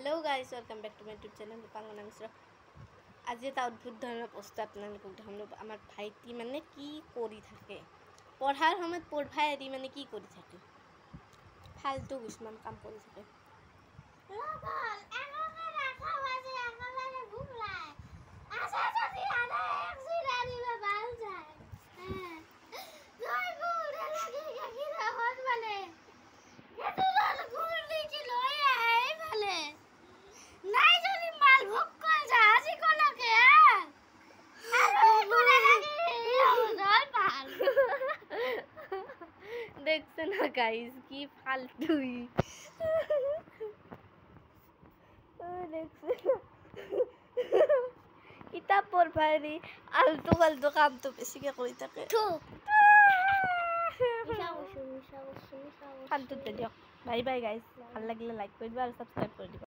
Hello guys, welcome back to my YouTube channel Rupangana Mishra. आज এটা অদ্ভুত ধৰণৰ পোষ্ট আপোনালোকক দেখাম। আমাৰ ভাইটি মানে কি কৰি থাকে, পঢ়াৰ সময়ত পঢ়াই এৰি মানে কি কৰি থাকে, ফালতু কিছুমান কাম কৰি থাকে। দেখছে না গাইস কি ফালতুই দেখছে কিতাপ পড়বাইনি আলতু ফালতু কাম তো বেশিকে কৰি থাকে। ফালতুতে দিয়ক। বাই বাই গাইস, ভাল লাগিলে লাইক কৰি দিবা আৰু সাবস্ক্ৰাইব কৰি দিবা।